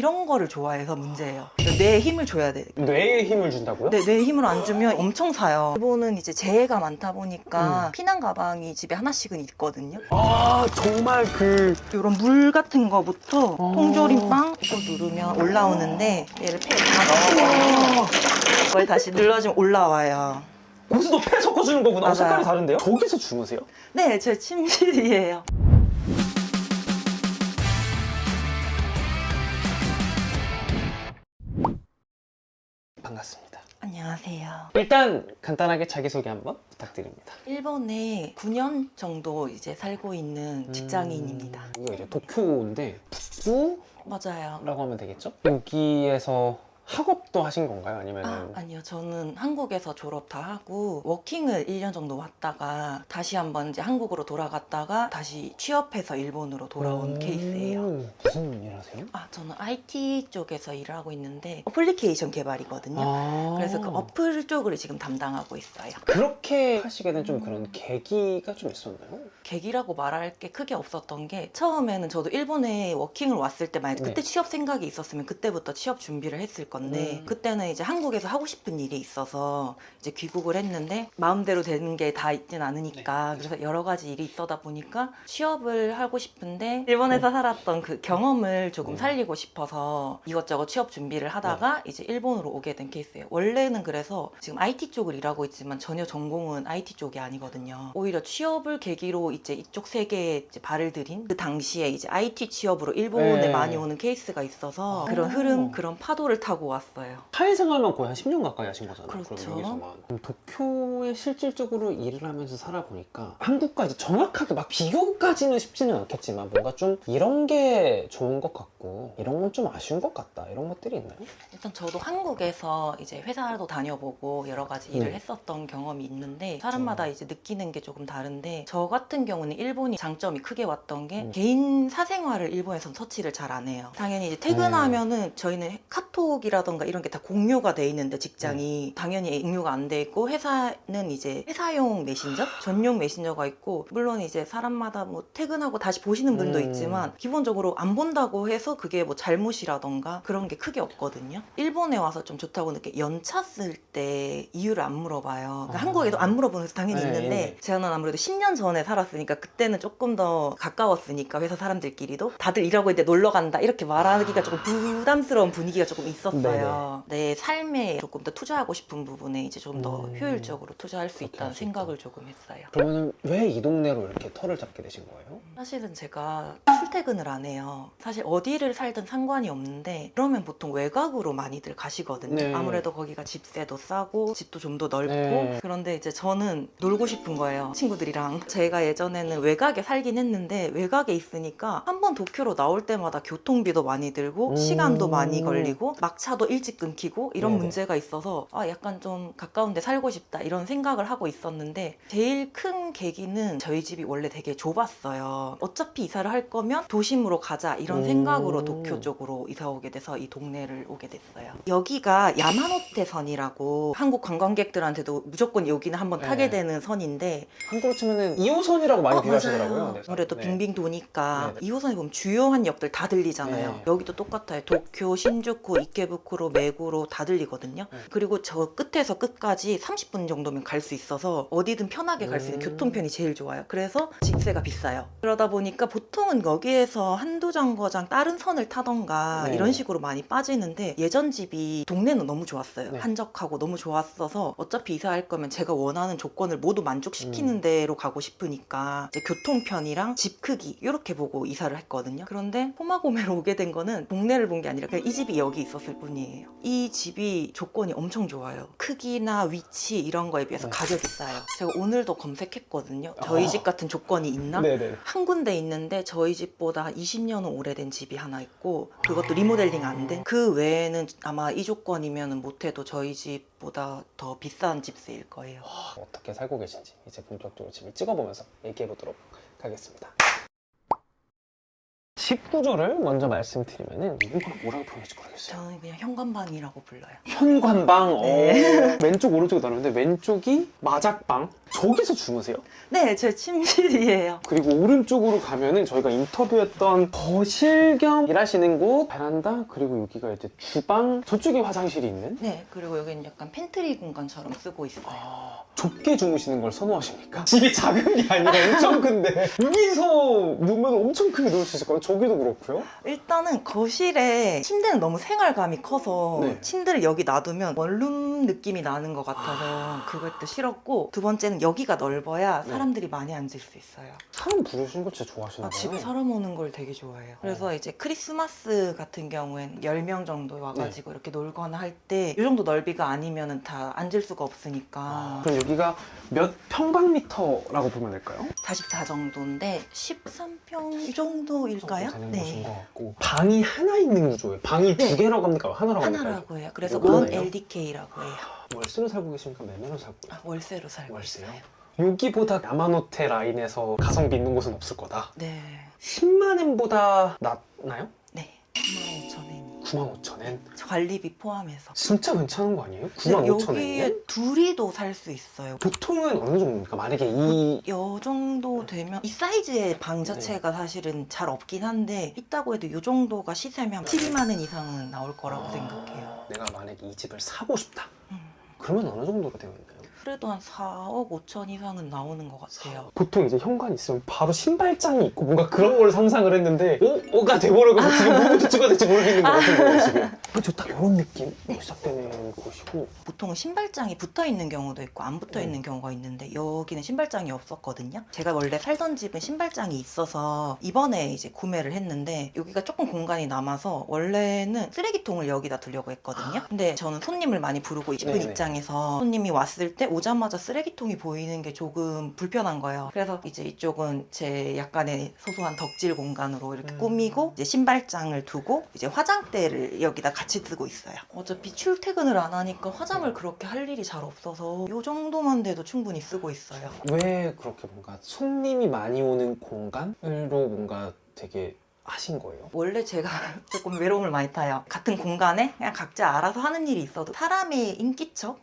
이런 거를 좋아해서 문제예요. 뇌에 힘을 줘야 돼. 뇌에 힘을 준다고요? 네, 뇌에 힘을 안 주면 엄청 사요. 일본은 이제 재해가 많다 보니까 피난 가방이 집에 하나씩은 있거든요. 아, 정말 이런 물 같은 거부터 통조림빵 이거 누르면 올라오는데 얘를 폐에 다 넣어서 그걸 다시 눌러주면 올라와요. 고수도 패 섞어주는 거구나. 맞아요. 색깔이 다른데요? 저기서 주무세요? 네, 제 침실이에요. 반갑습니다. 안녕하세요. 일단 간단하게 자기소개 한번 부탁드립니다. 일본에 9년 정도 이제 살고 있는 직장인입니다. 여기가 이제 도쿄인데 북부라고 맞아요. 하면 되겠죠? 여기에서 학업도 하신 건가요? 아니면은 아니요. 저는 한국에서 졸업 다 하고 워킹을 1년 정도 왔다가 다시 한번 이제 한국으로 돌아갔다가 다시 취업해서 일본으로 돌아온 케이스예요. 무슨 일 하세요? 저는 IT 쪽에서 일을 하고 있는데 어플리케이션 개발이거든요. 아, 그래서 그 어플 쪽을 지금 담당하고 있어요. 그렇게 하시게 된 좀 그런 계기가 좀 있었나요? 계기라고 말할 게 크게 없었던 게 처음에는 저도 일본에 워킹을 왔을 때 만약에 그때 네. 취업 생각이 있었으면 그때부터 취업 준비를 했을 건데 그때는 이제 한국에서 하고 싶은 일이 있어서 이제 귀국을 했는데 마음대로 되는 게 다 있진 않으니까 그래서 여러 가지 일이 있어다 보니까 취업을 하고 싶은데 일본에서 살았던 그 경험을 조금 살리고 싶어서 이것저것 취업 준비를 하다가 이제 일본으로 오게 된 케이스예요. 원래는 그래서 지금 IT 쪽을 일하고 있지만 전혀 전공은 IT 쪽이 아니거든요. 오히려 취업을 계기로 이제 이쪽 세계에 이제 발을 들인 그 당시에 이제 IT 취업으로 일본에 많이 오는 케이스가 있어서 그런 흐름, 그런 파도를 타고 왔어요. 사회생활만 거의 한 10년 가까이 하신 거잖아요. 그렇죠. 그럼 여기서만. 그럼 도쿄에 실질적으로 일을 하면서 살아보니까 한국과 이제 정확하게 막 비교까지는 쉽지는 않겠지만 뭔가 좀 이런 게 좋은 것 같고 이런 건 좀 아쉬운 것 같다. 이런 것들이 있나요? 일단 저도 한국에서 이제 회사도 다녀보고 여러 가지 일을 했었던 경험이 있는데 사람마다 이제 느끼는 게 조금 다른데 저 같은 경우는 일본이 장점이 크게 왔던 게 개인 사생활을 일본에서는 터치를 잘 안 해요. 당연히 이제 퇴근하면은 저희는 카톡이라던가 이런 게 다 공유가 돼 있는데 직장이 당연히 공유가 안 돼 있고 회사는 이제 회사용 메신저? 전용 메신저가 있고 물론 이제 사람마다 뭐 퇴근하고 다시 보시는 분도 있지만 기본적으로 안 본다고 해서 그게 뭐 잘못이라던가 그런 게 크게 없거든요. 일본에 와서 좀 좋다고 느껴 연차 쓸 때 이유를 안 물어봐요. 그러니까 한국에도 안 물어보는 회사 당연히 있는데 저는 아무래도 10년 전에 살았으니까 그때는 조금 더 가까웠으니까 회사 사람들끼리도 다들 일하고 있는데 놀러 간다 이렇게 말하기가 조금 부담스러운 분위기가 조금 있었어요. 내 삶에 조금 더 투자하고 싶은 부분에 이제 좀 더 효율적으로 투자할 수 있다는 생각을 조금 했어요. 그러면 왜 이 동네로 이렇게 터를 잡게 되신 거예요? 사실은 제가 출퇴근을 안 해요. 사실 어디를 살든 상관이 없는데 그러면 보통 외곽으로 많이들 가시거든요. 네. 아무래도 거기가 집세도 싸고 집도 좀 더 넓고 그런데 이제 저는 놀고 싶은 거예요. 친구들이랑. 제가 예전에는 외곽에 살긴 했는데 외곽에 있으니까 한 번 도쿄로 나올 때마다 교통비도 많이 들고 시간도 많이 걸리고 막차도 일찍 끊기고 이런 문제가 있어서 약간 좀 가까운 데 살고 싶다 이런 생각을 하고 있었는데 제일 큰 계기는 저희 집이 원래 되게 좁았어요. 어차피 이사를 할 거면 도심으로 가자 이런 생각으로 도쿄 쪽으로 이사 오게 돼서 이 동네를 오게 됐어요. 여기가 야마노테선이라고 한국 관광객들한테도 무조건 여기는 한번 타게 되는 선인데 한국으로 치면은 2호선이라고 많이 비유하시더라고요. 맞아요. 네. 아무래도 빙빙 도니까 네. 2호선에 보면 주요한 역들 다 들리잖아요. 네. 여기도 똑같아요. 도쿄, 신주쿠, 이케부쿠로, 메구로 다 들리거든요. 그리고 저 끝에서 끝까지 30분 정도면 갈 수 있어서 어디든 편하게 갈 수 있는 교통편이 제일 좋아요. 그래서 집세가 비싸요. 그러다 보니까 보통은 여기에서 한두 정거장 다른 선을 타던가 이런 식으로 많이 빠지는데 예전 집이 동네는 너무 좋았어요. 한적하고 너무 좋았어서 어차피 이사할 거면 제가 원하는 조건을 모두 만족시키는 데로 가고 싶으니까 이제 교통편이랑 집 크기 이렇게 보고 이사를 했거든요. 그런데 호마고메로 오게 된 거는 동네를 본 게 아니라 그냥 이 집이 여기 있었을 뿐이에요. 이 집이 조건이 엄청 좋아요. 크기나 위치 이런 거에 비해서 가격이 싸요. 제가 오늘도 검색했거든요. 저희 집 같은 조건이 있나? 네네. 한 군데 있는데 저희 집보다 한 20년은 오래된 집이 하나 있고 그것도 리모델링 안 된. 그 외에는 아마 이 조건이면 못해도 저희 집보다 더 비싼 집세일 거예요. 어떻게 살고 계신지 이제 본격적으로 집을 찍어보면서 얘기해 보도록 하겠습니다. 집 구조를 먼저 말씀드리면은 이걸 뭐라고 표현할지 모르겠어요. 저는 그냥 현관방이라고 불러요. 현관방. 네. 왼쪽 오른쪽이 나누는데 왼쪽이 마작방. 저기서 주무세요? 네, 제 침실이에요. 그리고 오른쪽으로 가면은 저희가 인터뷰했던 거실 겸 일하시는 곳, 베란다, 그리고 여기가 이제 주방, 저쪽에 화장실이 있는. 네, 그리고 여기는 약간 팬트리 공간처럼 쓰고 있어요. 좁게 주무시는 걸 선호하십니까? 집이 작은 게 아니라 엄청 큰데 여기서 누우면 엄청 크게 누울 수 있을 거예요. 저기도 그렇고요. 일단은 거실에 침대는 너무 생활감이 커서 네. 침대를 여기 놔두면 원룸 느낌이 나는 것 같아서 그것도 싫었고, 두 번째는 여기가 넓어야 네. 사람들이 많이 앉을 수 있어요. 사람 부르시는 거 진짜 좋아하시나 봐요. 집에 사람 오는 걸 되게 좋아해요. 그래서 이제 크리스마스 같은 경우엔 10명 정도 와가지고 이렇게 놀거나 할 때 이 정도 넓이가 아니면 다 앉을 수가 없으니까 그럼 여기가 몇 평방미터라고 보면 될까요? 44 정도인데 13평 이 정도일까요? 되는 곳인 것 같고, 방이 하나 있는 구조예요. 방이 네. 두 개라고 합니까? 하나라고 합니까? 하나라고 해요. 그래서 이거는 원 왜요? LDK라고 해요. 월세로 살고 계십니까? 매매로 살고 계세요? 월세로 살고 월세요? 있어요. 여기보다 야마노테 라인에서 가성비 있는 곳은 없을 거다. 네. 10만 엔보다 낮나요? 네. 95,000엔. 95,000엔? 관리비 포함해서. 진짜 괜찮은 거 아니에요? 근데 95,000엔? 여기에 둘이도 살 수 있어요. 보통은 어느 정도입니까? 만약에 이 요 정도 되면 이 사이즈의 방 자체가 사실은 잘 없긴 한데 있다고 해도 요 정도가 시세면 12만 원 이상은 나올 거라고 생각해요. 내가 만약에 이 집을 사고 싶다. 음. 그러면 어느 정도로 되면 돼요? 그래도 한 4억 5천 이상은 나오는 것 같아요. 보통 이제 현관이 있으면 바로 신발장이 있고 뭔가 그런 걸 상상을 했는데 가 돼버려가지고 지금 뭐부터 찍어야 될지 모르겠는 것 같은 거예요 지금. 그렇죠, 딱 이런 느낌으로 시작되는 곳이고. 보통은 신발장이 붙어 있는 경우도 있고 안 붙어 있는 경우가 있는데 여기는 신발장이 없었거든요. 제가 원래 살던 집은 신발장이 있어서 이번에 이제 구매를 했는데 여기가 조금 공간이 남아서 원래는 쓰레기통을 여기다 두려고 했거든요. 근데 저는 손님을 많이 부르고 싶은 네네. 입장에서 손님이 왔을 때 오자마자 쓰레기통이 보이는 게 조금 불편한 거예요. 그래서 이제 이쪽은 제 약간의 소소한 덕질 공간으로 이렇게 꾸미고 이제 신발장을 두고 이제 화장대를 여기다 같이 두고 있어요. 어차피 출퇴근을 안 하니까 화장을 그렇게 할 일이 잘 없어서 이 정도만 돼도 충분히 쓰고 있어요. 왜 그렇게 뭔가 손님이 많이 오는 공간으로 뭔가 되게 하신 거예요? 원래 제가 조금 외로움을 많이 타요. 같은 공간에 그냥 각자 알아서 하는 일이 있어도 사람의 인기척?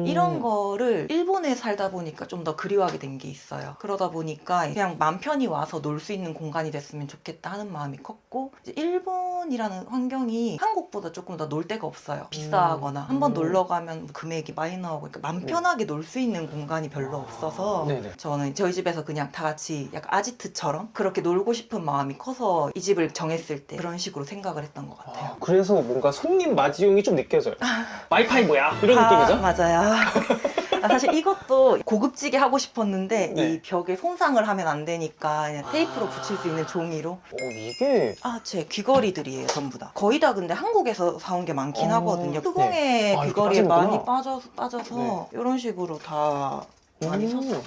이런 거를 일본에 살다 보니까 좀 더 그리워하게 된 게 있어요. 그러다 보니까 그냥 맘 편히 와서 놀 수 있는 공간이 됐으면 좋겠다 하는 마음이 컸고, 이제 일본이라는 환경이 한국보다 조금 더 놀 데가 없어요. 비싸거나 한번 놀러 가면 금액이 많이 나오고, 그러니까 맘 편하게 놀 수 있는 공간이 별로 없어서 네네. 저는 저희 집에서 그냥 다 같이 약간 아지트처럼 그렇게 놀고 싶은 마음이 커서 이 집을 정했을 때 그런 식으로 생각을 했던 것 같아요. 그래서 뭔가 손님 맞이용이 좀 느껴져요. 와이파이 뭐야? 이런 느낌이죠? 맞아요. 사실 이것도 고급지게 하고 싶었는데 네. 이 벽에 손상을 하면 안 되니까 그냥 테이프로 붙일 수 있는 종이로. 이게 제 귀걸이들이에요, 전부 다. 거의 다 근데 한국에서 사온 게 많긴 하거든요. 수공예 네. 이렇게 귀걸이에 빠지는구나. 많이 빠져서 이런 식으로 다 많이 샀어요.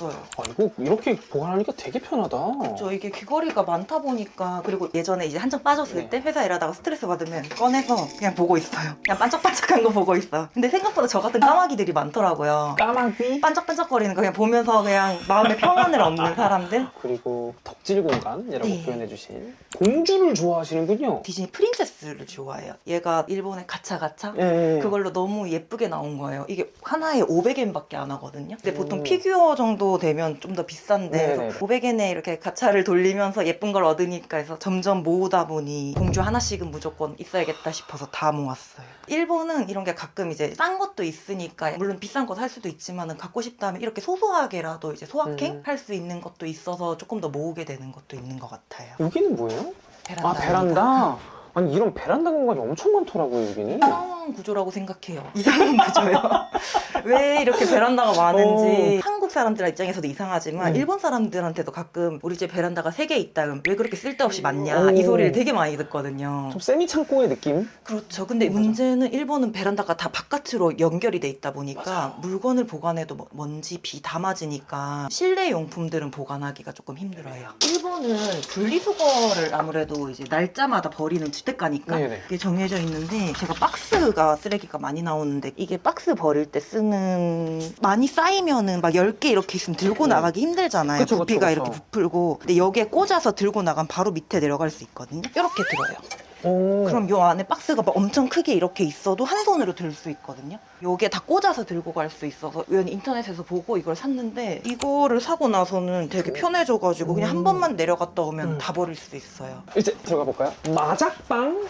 이거 이렇게 보관하니까 되게 편하다. 그렇죠. 이게 귀걸이가 많다 보니까. 그리고 예전에 이제 한창 빠졌을 네. 때 회사 일하다가 스트레스 받으면 꺼내서 그냥 보고 있어요. 그냥 반짝반짝한 거 보고 있어요. 근데 생각보다 저 같은 까마귀들이 많더라고요. 까마귀? 반짝반짝거리는 거 그냥 보면서 그냥 마음의 평안을 얻는 사람들. 그리고 덕질 공간이라고 네. 표현해주신 공주를 좋아하시는군요. 디즈니 프린세스를 좋아해요. 얘가 일본의 가차가차? 네. 그걸로 너무 예쁘게 나온 거예요. 이게 하나에 500엔밖에 안 하거든요. 근데 보통 오. 피규어 정도 되면 좀 더 비싼데 네네네. 500엔에 이렇게 가차를 돌리면서 예쁜 걸 얻으니까 해서 점점 모으다 보니 공주 하나씩은 무조건 있어야겠다 싶어서 다 모았어요. 일본은 이런 게 가끔 이제 싼 것도 있으니까 물론 비싼 거 살 수도 있지만은 갖고 싶다면 이렇게 소소하게라도 이제 소확행 할 수 있는 것도 있어서 조금 더 모으게 되는 것도 있는 것 같아요. 여기는 뭐예요? 베란다. 베란다. 아니 이런 베란다 공간이 엄청 많더라고요 여기는. 이상한 구조라고 생각해요. 이상한 구조요. 왜 이렇게 베란다가 많은지 한국 사람들 입장에서도 이상하지만 일본 사람들한테도 가끔 우리 집 베란다가 3개 있다 그럼 왜 그렇게 쓸데없이 많냐 이 소리를 되게 많이 듣거든요. 좀 세미 창고의 느낌? 그렇죠. 근데 문제는 일본은 베란다가 다 바깥으로 연결이 돼 있다 보니까 맞아요. 물건을 보관해도 먼지, 비 다 맞으니까 실내 용품들은 보관하기가 조금 힘들어요. 일본은 분리수거를 아무래도 이제 날짜마다 버리는 주택가니까 네네. 이게 정해져 있는데 제가 박스가 쓰레기가 많이 나오는데 이게 박스 버릴 때 쓰는 많이 쌓이면은 막 얇게 이렇게 있으면 들고 나가기 힘들잖아요. 그쵸, 그쵸, 부피가 그쵸. 이렇게 부풀고. 근데 여기에 꽂아서 들고 나가면 바로 밑에 내려갈 수 있거든요. 이렇게 들어요. 오. 그럼 요 안에 박스가 막 엄청 크게 이렇게 있어도 한 손으로 들 수 있거든요. 여기에 다 꽂아서 들고 갈 수 있어서 우연히 인터넷에서 보고 이걸 샀는데 이거를 사고 나서는 되게 편해져가지고 그냥 한 번만 내려갔다 오면 다 버릴 수 있어요. 이제 들어가 볼까요? 마작빵.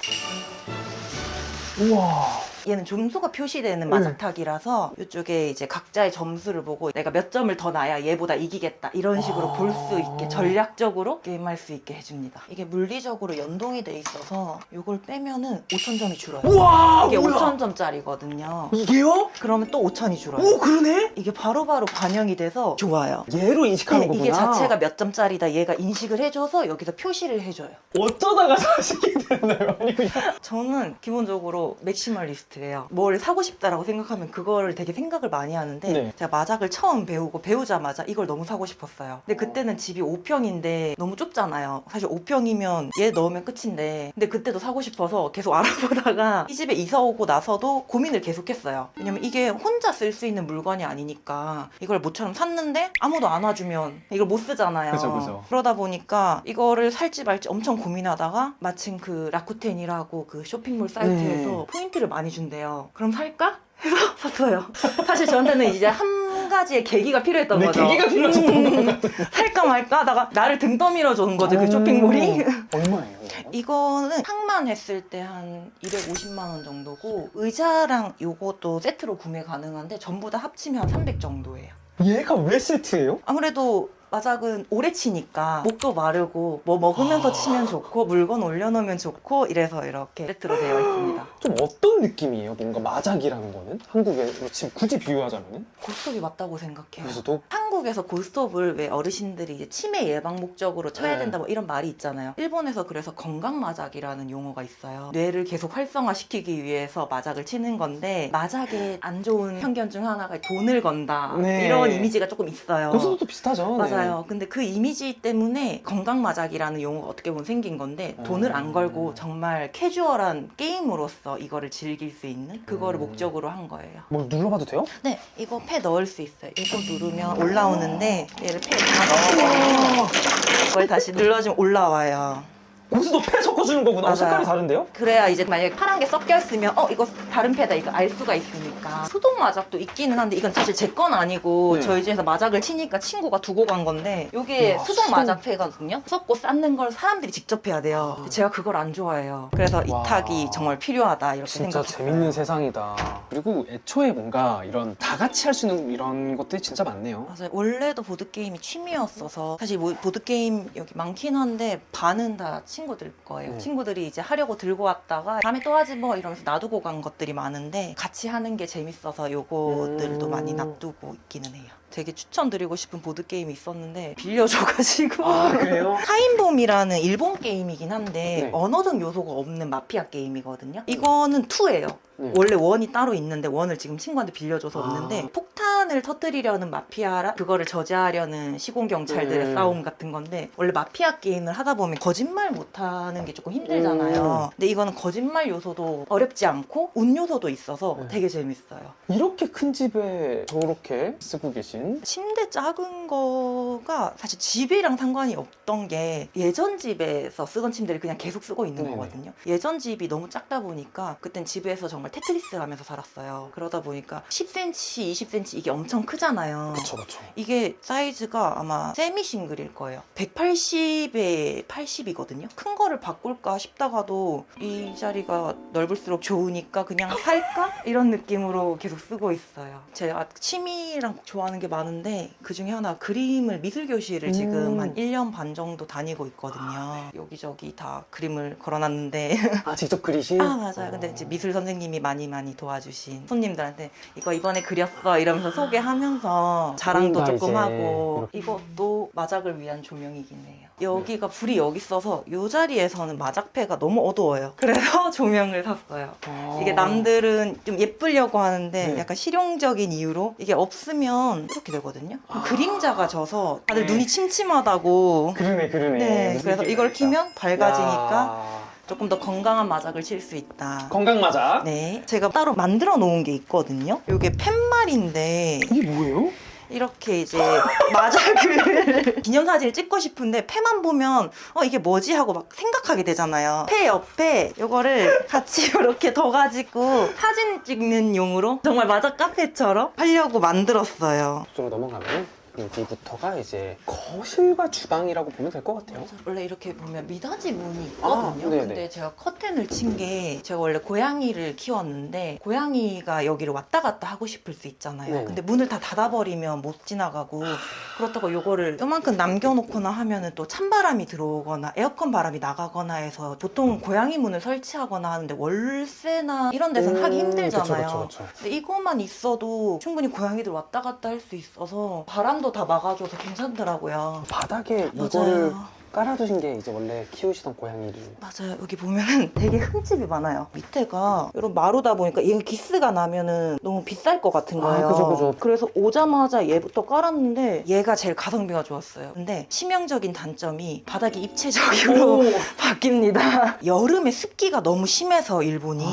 우와. 얘는 점수가 표시되는 마작탁이라서 이쪽에 이제 각자의 점수를 보고 내가 몇 점을 더 나야 얘보다 이기겠다 이런 식으로 볼 수 있게 전략적으로 게임할 수 있게 해줍니다. 이게 물리적으로 연동이 돼 있어서 이걸 빼면은 5,000점이 줄어요. 우와. 이게 뭐야? 5,000점짜리거든요. 이게요? 그러면 또 5,000이 줄어요. 오, 그러네. 이게 바로바로 반영이 돼서 좋아요. 얘로 인식하는 거구나. 이게 자체가 몇 점짜리다 얘가 인식을 해줘서 여기서 표시를 해줘요. 어쩌다가 사시게 됐나요? 아니 그냥. 저는 기본적으로 맥시멀리스트예요. 뭘 사고 싶다라고 생각하면 그거를 되게 생각을 많이 하는데 네. 제가 마작을 처음 배우자마자 이걸 너무 사고 싶었어요. 근데 그때는 집이 5평인데 너무 좁잖아요. 사실 5평이면 얘 넣으면 끝인데 근데 그때도 사고 싶어서 계속 알아보다가 이 집에 이사 오고 나서도 고민을 계속했어요. 왜냐면 이게 혼자 쓸 수 있는 물건이 아니니까 이걸 모처럼 샀는데 아무도 안 와주면 이걸 못 쓰잖아요. 그죠. 그러다 보니까 이거를 살지 말지 엄청 고민하다가 마침 그 라쿠텐이라고 그 쇼핑몰 사이트에서 포인트를 많이 준대요. 그럼 살까? 해서 샀어요. 사실 저한테는 이제 한 가지의 계기가 필요했던 네, 거죠. 계기가 필요하셨던 것 같아요. 살까 말까 하다가 나를 등 떠밀어 주는 거죠. 그 쇼핑몰이. 얼마예요? 이거는 상만 했을 때 한 250만 원 정도고 의자랑 요것도 세트로 구매 가능한데 전부 다 합치면 한 300 정도예요. 얘가 왜 세트예요? 아무래도 마작은 오래 치니까 목도 마르고 뭐 먹으면서 치면 좋고 물건 올려놓으면 좋고 이래서 이렇게 세트로 되어 있습니다. 좀 어떤 느낌이에요? 뭔가 마작이라는 거는? 한국에 지금 굳이 비유하자면은? 고스톱이 맞다고 생각해요. 그래서도 한국에서 고스톱을 왜 어르신들이 이제 치매 예방 목적으로 쳐야 된다 뭐 이런 말이 있잖아요. 일본에서 그래서 건강 마작이라는 용어가 있어요. 뇌를 계속 활성화시키기 위해서 마작을 치는 건데 마작의 안 좋은 편견 중 하나가 돈을 건다 네. 이런 이미지가 조금 있어요. 고스톱도 비슷하죠? 맞아요. 근데 그 이미지 때문에 건강 마작이라는 용어가 어떻게 보면 생긴 건데 돈을 안 걸고 정말 캐주얼한 게임으로서 이거를 즐길 수 있는 그거를 목적으로 한 거예요. 뭘 눌러봐도 돼요? 네, 이거 패 넣을 수 있어요. 이거 누르면 올라오는데 얘를 패 다 넣어서 이걸 다시 눌러주면 올라와요. 고스톱 패 섞어주는 거구나. 맞아요. 색깔이 다른데요? 그래야 이제 만약에 파란 게 섞여 있으면 이거 다른 패다 이거 알 수가 있으니까. 수동 마작도 있기는 한데 이건 사실 제 건 아니고 네. 저희 집에서 마작을 치니까 친구가 두고 간 건데 이게 와, 수동 수동. 마작 패거든요. 섞고 쌓는 걸 사람들이 직접 해야 돼요. 아. 제가 그걸 안 좋아해요. 그래서 와. 이탁이 정말 필요하다 이렇게 진짜 생각했어요. 재밌는 세상이다. 그리고 애초에 뭔가 이런 다 같이 할 수 있는 이런 것들이 진짜 많네요. 맞아요. 원래도 보드게임이 취미였어서 사실 뭐 보드게임 여기 많긴 한데 반은 다 친구들 거예요. 네. 친구들이 이제 하려고 들고 왔다가 다음에 또 하지 뭐 이러면서 놔두고 간 것들이 많은데 같이 하는 게 재밌어서 요거들도 많이 놔두고 있기는 해요. 되게 추천드리고 싶은 보드게임이 있었는데 빌려줘가지고 아, 그래요? 타임봄이라는 일본 게임이긴 한데 네. 언어적 요소가 없는 마피아 게임이거든요. 이거는 2예요. 네. 원래 1이 따로 있는데 1을 지금 친구한테 빌려줘서 아. 없는데 폭탄을 터뜨리려는 마피아라 그거를 저지하려는 시공경찰들의 싸움 같은 건데 원래 마피아 게임을 하다 보면 거짓말 못하는 게 조금 힘들잖아요. 근데 이거는 거짓말 요소도 어렵지 않고 운 요소도 있어서 네. 되게 재밌어요. 이렇게 큰 집에 저렇게 쓰고 계신 침대 작은 거가 사실 집이랑 상관이 없던 게 예전 집에서 쓰던 침대를 그냥 계속 쓰고 있는 네네. 거거든요. 예전 집이 너무 작다 보니까 그땐 집에서 정말 테트리스 하면서 살았어요. 그러다 보니까 10cm, 20cm 이게 엄청 크잖아요. 그쵸 그쵸. 이게 사이즈가 아마 세미 싱글일 거예요. 180에 80이거든요. 큰 거를 바꿀까 싶다가도 이 자리가 넓을수록 좋으니까 그냥 살까? 이런 느낌으로 계속 쓰고 있어요. 제가 취미랑 좋아하는 게 많은데 그 중에 하나 그림을 미술 교실을 지금 한 1년 반 정도 다니고 있거든요. 여기저기 다 그림을 걸어놨는데 아 직접 그리신? 아 맞아요. 근데 이제 미술 선생님이 많이 도와주신 손님들한테 이거 이번에 그렸어 이러면서 소개하면서 자랑도 뭔가 조금 이제 하고 이렇게. 이것도 마작을 위한 조명이긴 해요. 여기가 불이 여기 있어서 이 자리에서는 마작패가 너무 어두워요. 그래서 조명을 샀어요. 이게 남들은 좀 예쁘려고 하는데 네. 약간 실용적인 이유로 이게 없으면 이렇게 되거든요. 그럼 그림자가 져서 다들 네. 눈이 침침하다고. 그러네. 네, 무슨 그래서 느낌인지 이걸 알겠다. 키면 밝아지니까 야. 조금 더 건강한 마작을 칠 수 있다. 건강 마작. 네, 제가 따로 만들어 놓은 게 있거든요. 이게 팻말인데 이게 뭐예요? 이렇게 이제 마작을 기념사진을 찍고 싶은데 패만 보면 이게 뭐지 하고 막 생각하게 되잖아요. 패 옆에 이거를 같이 이렇게 둬가지고 사진 찍는 용으로 정말 마작 카페처럼 하려고 만들었어요. 쪽으로 넘어가면 여기부터가 이제 거실과 주방이라고 보면 될 것 같아요. 원래 이렇게 보면 미닫이 문이 있거든요. 네네. 근데 제가 커튼을 친 게 제가 원래 고양이를 키웠는데 고양이가 여기를 왔다 갔다 하고 싶을 수 있잖아요. 네네. 근데 문을 다 닫아버리면 못 지나가고 그렇다고 요거를 요만큼 남겨놓거나 하면은 또 찬바람이 들어오거나 에어컨 바람이 나가거나 해서 보통 고양이 문을 설치하거나 하는데 월세나 이런 데서는 하기 힘들잖아요. 그쵸. 근데 이것만 있어도 충분히 고양이들 왔다 갔다 할 수 있어서 바람도 다 막아줘서 괜찮더라고요. 바닥에 이거를 맞아요. 깔아두신 게 이제 원래 키우시던 고양이를. 맞아요. 여기 보면은 되게 흠집이 많아요. 밑에가 이런 마루다 보니까 얘가 기스가 나면은 너무 비쌀 것 같은 거예요. 그죠. 그래서 오자마자 얘부터 깔았는데 얘가 제일 가성비가 좋았어요. 근데 치명적인 단점이 바닥이 입체적으로 바뀝니다. 여름에 습기가 너무 심해서 일본이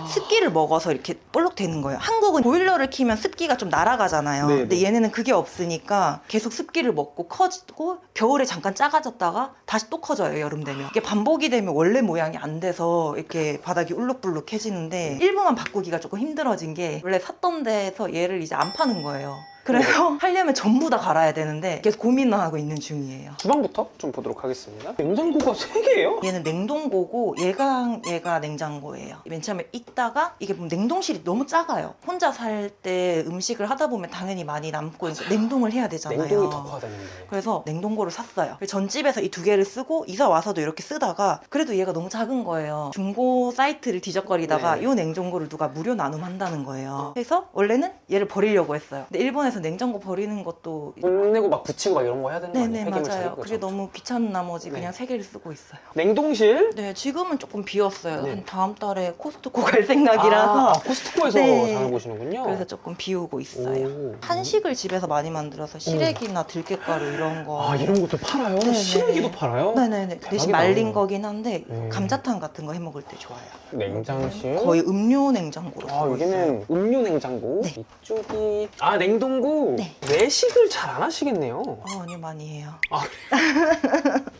습기를 먹어서 이렇게 볼록 되는 거예요. 한국은 보일러를 키면 습기가 좀 날아가잖아요. 네네. 근데 얘네는 그게 없으니까 계속 습기를 먹고 커지고 겨울에 잠깐 작아졌다가 다시 또 커져요. 여름 되면. 이게 반복이 되면 원래 모양이 안 돼서 이렇게 바닥이 울룩불룩해지는데 일부만 바꾸기가 조금 힘들어진 게 원래 샀던 데에서 얘를 이제 안 파는 거예요. 그래서 하려면 전부 다 갈아야 되는데 계속 고민을 하고 있는 중이에요. 주방부터 좀 보도록 하겠습니다. 냉장고가 3개예요? 얘는 냉동고고 얘가 냉장고예요. 맨 처음에 있다가 이게 보면 냉동실이 너무 작아요. 혼자 살 때 음식을 하다 보면 당연히 많이 남고 이제 냉동을 해야 되잖아요. 냉동이 더 커야 되는데. 그래서 냉동고를 샀어요. 전집에서 이 2개를 쓰고 이사 와서도 이렇게 쓰다가 그래도 얘가 너무 작은 거예요. 중고 사이트를 뒤적거리다가 네. 이 냉장고를 누가 무료 나눔한다는 거예요. 그래서 원래는 얘를 버리려고 했어요. 근데 일본에서 냉장고 버리는 것도 돈 내고 막 붙이고 막 이런 거 해야 되는 거 아니에요? 네네 폐기물 맞아요. 처리? 그게 그죠? 너무 귀찮은 나머지 네. 그냥 3개를 쓰고 있어요. 냉동실? 네, 지금은 조금 비었어요. 네. 한 다음 달에 코스트코 갈 생각이라서. 코스트코에서 네. 장을 보시는군요. 그래서 조금 비우고 있어요. 오. 한식을 집에서 많이 만들어서 시래기나 들깨가루 이런 거. 이런 것도 팔아요? 네네. 시래기도 팔아요? 네네네. 그 대신 대박이다. 말린 거긴 한데 네. 감자탕 같은 거 해 먹을 때 좋아요. 냉장실? 거의 음료 냉장고로 쓰고 있어요. 여기는 음료 냉장고. 네. 이쪽이 냉동고. 네. 외식을 잘 안 하시겠네요. 아니요, 많이 해요. 아,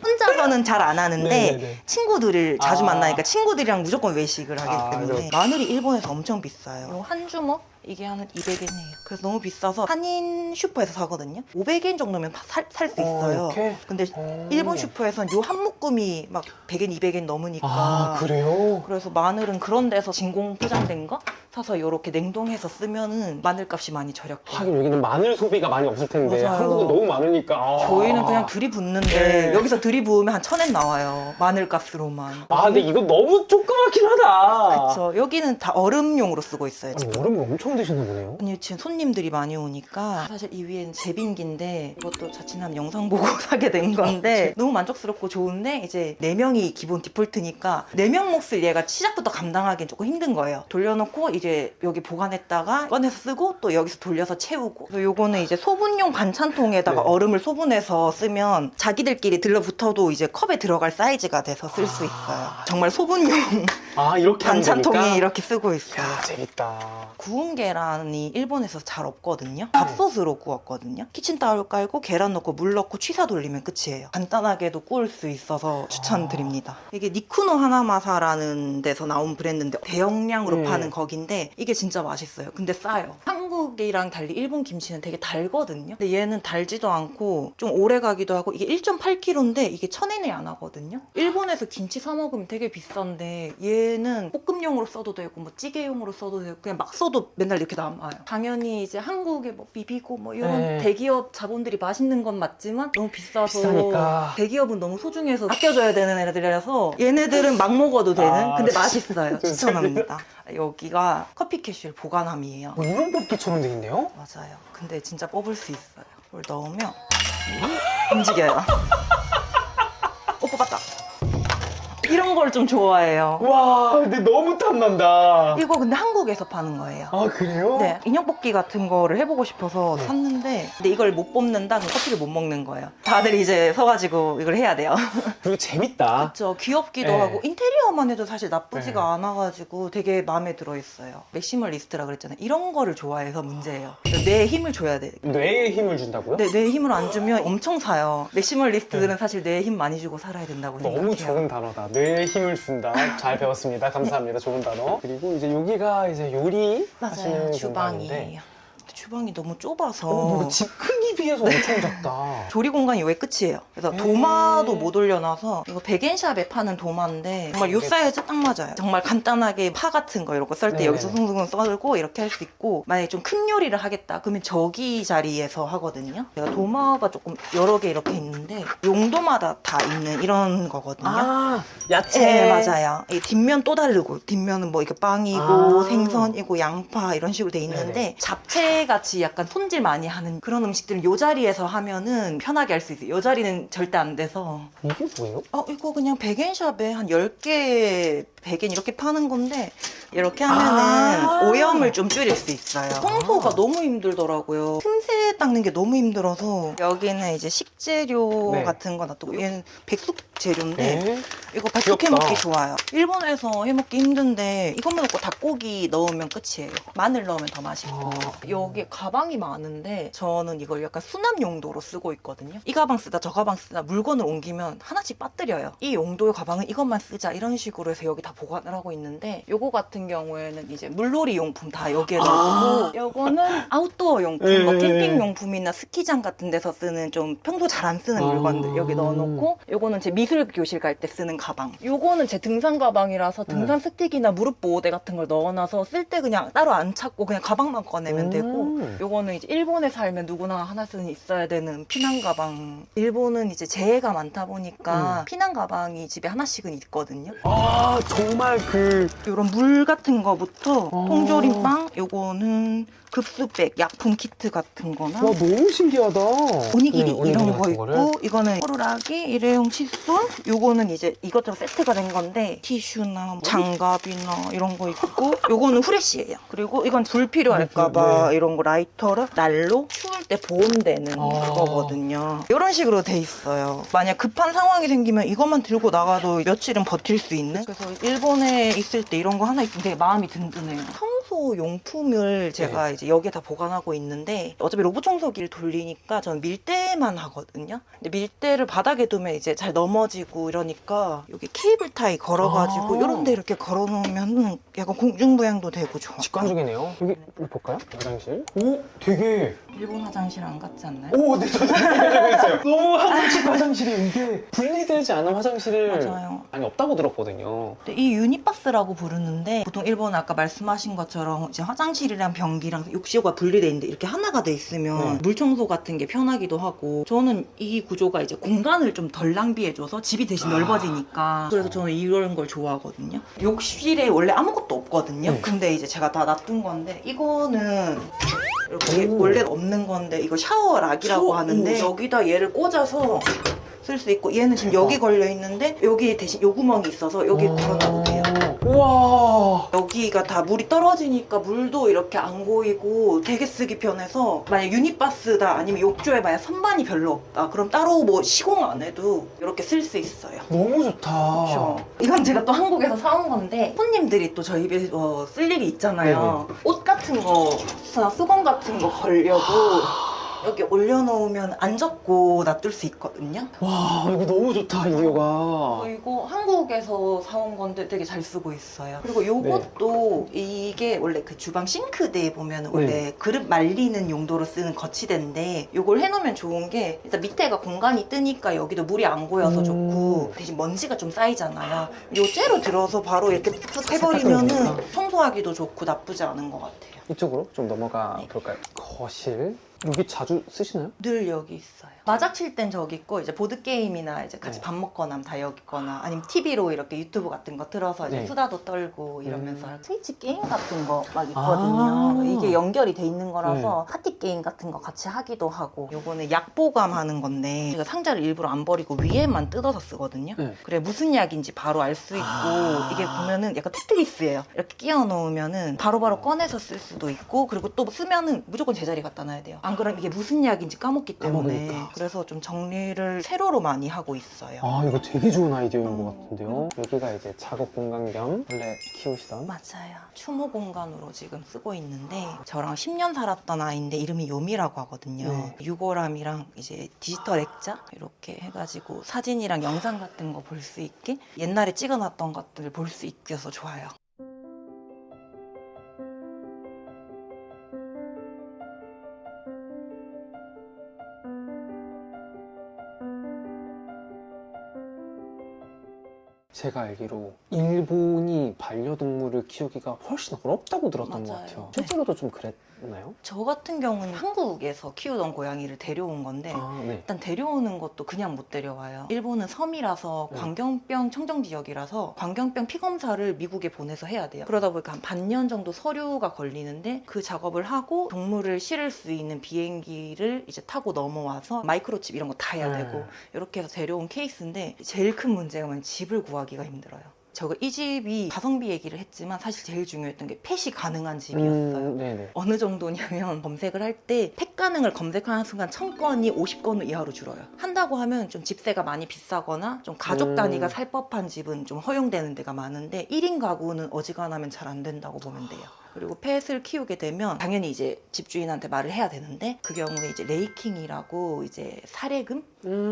혼자서는 잘 안 하는데 네네네. 친구들을 자주 아. 만나니까 친구들이랑 무조건 외식을 하기 때문에 그렇죠. 마늘이 일본에서 엄청 비싸요. 요 한 주먹? 이게 한 200엔이에요. 그래서 너무 비싸서 한인 슈퍼에서 사거든요. 500엔 정도면 살 수 있어요. 이렇게? 근데 일본 슈퍼에서는 요 한 묶음이 막 100엔, 200엔 넘으니까 그래요? 그래서 마늘은 그런 데서 진공 포장된 거 사서 이렇게 냉동해서 쓰면은 마늘값이 많이 절약돼요. 하긴 여기는 마늘 소비가 많이 없을 텐데 맞아요. 한국은 너무 많으니까. 저희는 그냥 들이붓는데 네. 여기서 들이부으면 한 1000엔 나와요. 마늘값으로만. 근데 이거 너무 조그맣긴 하다. 그쵸. 여기는 다 얼음용으로 쓰고 있어요. 아니, 지금. 얼음을 엄청 드시나 보네요. 아니 지금 손님들이 많이 오니까 사실 이 위에는 제빙기인데 이것도 자취남 영상 보고 사게 된 건데 너무 만족스럽고 좋은데 이제 4명이 기본 디폴트니까 4명 몫을 얘가 시작부터 감당하기엔 조금 힘든 거예요. 돌려놓고 이제 여기 보관했다가 꺼내서 쓰고 또 여기서 돌려서 채우고 그래서 요거는 이제 소분용 반찬통에다가 네. 얼음을 소분해서 쓰면 자기들끼리 들러붙어도 이제 컵에 들어갈 사이즈가 돼서 쓸 수 있어요. 정말 소분용 이렇게 하는 반찬통에 거니까? 이렇게 쓰고 있어요. 재밌다. 구운 계란이 일본에서 잘 없거든요. 밥솥으로 구웠거든요. 키친타올 깔고 계란 넣고 물 넣고 취사 돌리면 끝이에요. 간단하게도 구울 수 있어서 추천드립니다. 이게 니쿠노 하나마사라는 데서 나온 브랜드인데 대용량으로 파는 거긴데 이게 진짜 맛있어요. 근데 싸요. 한국이랑 달리 일본 김치는 되게 달거든요. 근데 얘는 달지도 않고 좀 오래 가기도 하고 이게 1.8kg인데 이게 1000엔이 안 하거든요. 일본에서 김치 사 먹으면 되게 비싼데 얘는 볶음용으로 써도 되고 뭐 찌개용으로 써도 되고 그냥 막 써도 맨날 이렇게 남아요. 당연히 이제 한국에 뭐 비비고 뭐 이런 대기업 자본들이 맛있는 건 맞지만 너무 비싸서 비싸니까. 대기업은 너무 소중해서 아껴줘야 되는 애들이라서 얘네들은 막 먹어도 되는 근데 맛있어요. 추천합니다. 여기가 커피 캐슐 보관함이에요. 이런 뽑기처럼 돼 있네요? 맞아요. 근데 진짜 뽑을 수 있어요. 이걸 넣으면 움직여요. 뽑았다. 이런 걸 좀 좋아해요. 와, 근데 너무 탐난다. 이거 근데 한국에서 파는 거예요. 아, 그래요? 네, 인형 뽑기 같은 거를 해보고 싶어서 샀는데 근데 이걸 못 뽑는다? 그럼 커피를 못 먹는 거예요. 다들 이제 서가지고 이걸 해야 돼요. 그리고 재밌다. 그렇죠. 귀엽기도 네. 하고 인테리어만 해도 사실 나쁘지가 네. 않아가지고 되게 마음에 들어있어요. 맥시멀리스트라 그랬잖아요. 이런 거를 좋아해서 문제예요. 뇌에 힘을 줘야 돼. 뇌에 힘을 준다고요? 네, 뇌에 힘을 안 주면 엄청 사요. 맥시멀리스트들은 사실 뇌에 힘 많이 주고 살아야 된다고 생각해요. 너무 좋은 단어다. 뇌에 힘을 준다. 잘 배웠습니다. 감사합니다. 좋은 단어. 그리고 이제 여기가 이제 요리 맞아요. 하시는 공간인데. 주방이에요. 주방이 너무 좁아서 뭔가 집 크기 비해서 엄청 작다. 조리 공간이 왜 끝이에요. 그래서 도마도 못 올려놔서 이거 백엔샵에 파는 도마인데 정말 요 사이즈 딱 맞아요. 정말 간단하게 파 같은 거 이런 거 썰 때 네네. 여기서 숭숭 썰고 이렇게 할 수 있고 만약에 좀 큰 요리를 하겠다 그러면 저기 자리에서 하거든요. 제가 도마가 조금 여러 개 이렇게 있는데 용도마다 다 있는 이런 거거든요. 아, 야채. 네, 맞아요. 이 뒷면 또 다르고 뒷면은 뭐 이렇게 빵이고 아. 생선이고 양파 이런 식으로 돼 있는데 네네. 잡채 같이 약간 손질 많이 하는 그런 음식들은 요 자리에서 하면은 편하게 할 수 있어요. 요 자리는 절대 안 돼서. 이게 뭐예요? 이거 그냥 백엔샵에 한 10개, 100엔 이렇게 파는 건데 이렇게 하면은 아. 오염을 좀 줄일 수 있어요. 청소가 너무 힘들더라고요. 틈새 닦는 게 너무 힘들어서 여기는 이제 식재료 네. 같은 거 놔두고 얘는 백숙 재료인데 네. 이거 백숙 귀엽다. 해먹기 좋아요. 일본에서 해먹기 힘든데 이것만 넣고 닭고기 넣으면 끝이에요. 마늘 넣으면 더 맛있고. 여기 가방이 많은데 저는 이걸 약간 수납 용도로 쓰고 있거든요. 이 가방 쓰다 저 가방 쓰다 물건을 옮기면 하나씩 빠뜨려요. 이 용도의 가방은 이것만 쓰자 이런 식으로 해서 여기 다 보관을 하고 있는데 요거 같은 경우에는 이제 물놀이 용품 다 여기에 넣고 요거는 아웃도어 용품, 뭐 네. 캠핑 용품이나 스키장 같은 데서 쓰는 좀 평소 잘 안 쓰는 물건들 여기 넣어놓고 요거는 제 미술 교실 갈 때 쓰는 가방. 요거는 제 등산 가방이라서 등산 스틱이나 무릎 보호대 같은 걸 넣어놔서 쓸 때 그냥 따로 안 찾고 그냥 가방만 꺼내면 되고 요거는 이제 일본에 살면 누구나 하나씩은 있어야 되는 피난 가방. 일본은 이제 재해가 많다 보니까 피난 가방이 집에 하나씩은 있거든요. 아, 정말 그. 요런 물 같은 거부터 통조림빵, 요거는 급수백, 약품 키트 같은 거나 와, 너무 신기하다. 오니기리 네, 이런 거 같은 있고 거를. 이거는 호루라기, 일회용 칫솔 요거는 이제 이것저것 세트가 된 건데 티슈나 뭐 장갑이나 이런 거 있고 요거는 후레쉬예요. 그리고 이건 불 필요할까봐 네. 이런 거 라이터를 난로 추울 때 보온되는 아. 거거든요. 이런 식으로 돼 있어요. 만약 급한 상황이 생기면 이것만 들고 나가도 며칠은 버틸 수 있는. 그래서 일본에 있을 때 이런 거 하나 있으면 되게 마음이 든든해요. 청소 용품을 제가 이제 여기에 다 보관하고 있는데 어차피 로봇 청소기를 돌리니까 저는 밀대만 하거든요. 근데 밀대를 바닥에 두면 이제 잘 넘어지고 이러니까 여기 케이블 타이 걸어가지고 이런 데 이렇게 걸어놓으면 약간 공중부양도 되고 좋아. 직관적이네요. 여기 볼까요? 화장실. 오, 되게. 일본 화장실 안 같지 않나요? 오, 네, 저도 생각하고 있어요. 너무 한국식 화장실이 이게 분리되지 않은 화장실을 맞아요. 아니 없다고 들었거든요. 근데 이 유니바스라고 부르는데 보통 일본은 아까 말씀하신 것처럼 이제 화장실이랑 변기랑 욕실과 분리돼 있는데 이렇게 하나가 돼 있으면 물 청소 같은 게 편하기도 하고 저는 이 구조가 이제 공간을 좀 덜 낭비해줘서 집이 대신 넓어지니까 그래서 저는 이런 걸 좋아하거든요. 욕실에 원래 아무것도 없거든요. 근데 이제 제가 다 놔둔 건데 이거는 이렇게 원래 없는 건데 이거 샤워락이라고 하는데 여기다 얘를 꽂아서 쓸 수 있고 얘는 지금 여기 걸려 있는데 여기 대신 요 구멍이 있어서 여기 걸어놔도 돼요. 우와. 여기가 다 물이 떨어지니까 물도 이렇게 안 고이고 되게 쓰기 편해서 만약 유니바스다 아니면 욕조에 만약 선반이 별로 없다 그럼 따로 뭐 시공 안 해도 이렇게 쓸 수 있어요. 너무 좋다. 그렇죠. 이건 제가 또 한국에서 사온 건데 손님들이 또 저희 집에 쓸 일이 있잖아요. 옷 같은 거, 수건 같은 거 걸려도 여기 올려놓으면 안 젖고 놔둘 수 있거든요. 와, 이거 너무 좋다, 이거가. 그리고 한국에서 사온 건데 되게 잘 쓰고 있어요. 그리고 요것도 이게 원래 그 주방 싱크대에 보면 원래 그릇 말리는 용도로 쓰는 거치대인데 요걸 해놓으면 좋은 게 일단 밑에가 공간이 뜨니까 여기도 물이 안 고여서 좋고 대신 먼지가 좀 쌓이잖아요. 요 째로 들어서 바로 이렇게 툭 해버리면은 청소하기도 좋고 나쁘지 않은 것 같아요. 이쪽으로 좀 넘어가 볼까요? 거실. 여기 자주 쓰시나요? 늘 여기 있어요. 마작 칠 땐 저기 있고 이제 보드 게임이나 이제 같이 네. 밥 먹거나 하면 다 여기 있거나 아니면 TV로 이렇게 유튜브 같은 거 틀어서 이제 네. 수다도 떨고 이러면서 스위치 게임 같은 거 막 있거든요. 아. 이게 연결이 돼 있는 거라서 파티 게임 같은 거 같이 하기도 하고 요거는 약 보관하는 건데 제가 상자를 일부러 안 버리고 위에만 뜯어서 쓰거든요. 네. 그래 무슨 약인지 바로 알 수 있고 이게 보면은 약간 테트리스예요. 이렇게 끼워 놓으면은 바로바로 꺼내서 쓸 수도 있고 그리고 또 쓰면은 무조건 제자리 갖다 놔야 돼요. 안 그러면 이게 무슨 약인지 까먹기 때문에 까먹으니까. 그래서 좀 정리를 세로로 많이 하고 있어요. 아, 이거 되게 좋은 아이디어인 것 같은데요. 여기가 이제 작업 공간 겸 원래 키우시던. 맞아요. 추모 공간으로 지금 쓰고 있는데 저랑 10년 살았던 아이인데 이름이 요미라고 하거든요. 네. 유골함이랑 이제 디지털 액자 이렇게 해가지고 사진이랑 영상 같은 거 볼 수 있게 옛날에 찍어놨던 것들을 볼 수 있어서 좋아요. 제가 알기로 일본이 반려동물을 키우기가 훨씬 어렵다고 들었던 것 맞아요. 같아요. 네. 실제로도 좀 그랬나요? 저 같은 경우는 한국에서 키우던 고양이를 데려온 건데 아, 네. 일단 데려오는 것도 그냥 못 데려와요. 일본은 섬이라서 네. 광견병 청정 지역이라서 광견병 피검사를 미국에 보내서 해야 돼요. 그러다 보니까 한 반년 정도 서류가 걸리는데 그 작업을 하고 동물을 실을 수 있는 비행기를 이제 타고 넘어와서 마이크로칩 이런 거 다 해야 네. 되고 이렇게 해서 데려온 케이스인데 제일 큰 문제가 뭐냐면 집을 구하기가 힘들어요. 저거 이 집이 가성비 얘기를 했지만 사실 제일 중요했던 게 펫이 가능한 집이었어요. 네네. 어느 정도냐면 검색을 할 때 펫 가능을 검색하는 순간 1000건이 50건 이하로 줄어요. 한다고 하면 좀 집세가 많이 비싸거나 좀 가족 단위가 살 법한 집은 좀 허용되는 데가 많은데 1인 가구는 어지간하면 잘 안 된다고 보면 돼요. 그리고 펫을 키우게 되면 당연히 이제 집주인한테 말을 해야 되는데 그 경우에 이제 레이킹이라고 이제 사례금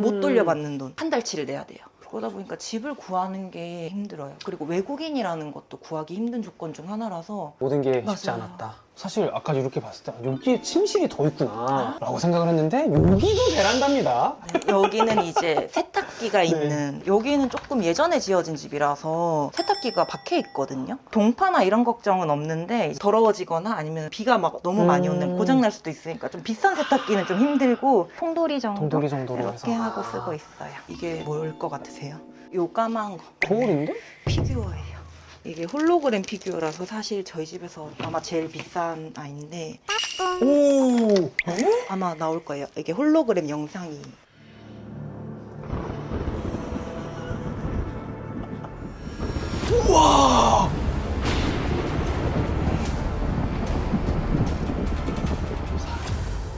못 돌려받는 돈 한 달치를 내야 돼요. 그러다 보니까 집을 구하는 게 힘들어요. 그리고 외국인이라는 것도 구하기 힘든 조건 중 하나라서 모든 게 쉽지 맞아요. 않았다. 사실 아까 이렇게 봤을 때 여기에 침실이 더 있구나 라고 생각을 했는데 여기도 베란다입니다. 여기는 이제 세탁기가 있는 여기는 조금 예전에 지어진 집이라서 세탁기가 박혀 있거든요. 동파나 이런 걱정은 없는데 더러워지거나 아니면 비가 막 너무 많이 오면 고장 날 수도 있으니까 좀 비싼 세탁기는 좀 힘들고 통돌이 정도 통돌이 정도로 해서. 이렇게 하고 쓰고 있어요. 이게 뭘 것 같으세요? 요 까만 거 거울인데? 피규어예요. 이게 홀로그램 피규어라서 사실 저희 집에서 아마 제일 비싼 아이인데 오! 아마 나올 거예요. 이게 홀로그램 영상이 우와!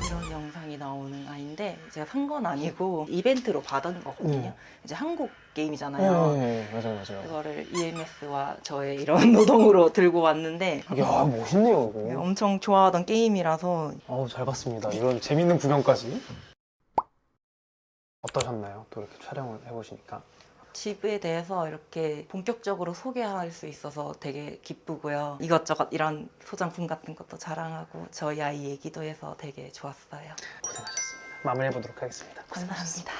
이런 영상이 나오는 아이인데 제가 산 건 아니고 이벤트로 받은 거거든요. 이제 한국 게임이잖아요. 네, 맞아요. 그거를 EMS와 저의 이런 노동으로 들고 왔는데 이야, 멋있네요, 이거. 엄청 좋아하던 게임이라서 어우, 잘 봤습니다. 이런 재밌는 구경까지. 어떠셨나요? 또 이렇게 촬영을 해보시니까. 집에 대해서 이렇게 본격적으로 소개할 수 있어서 되게 기쁘고요. 이것저것 이런 소장품 같은 것도 자랑하고 저희 아이 얘기도 해서 되게 좋았어요. 고생하셨습니다. 마무리해보도록 하겠습니다. 감사합니다.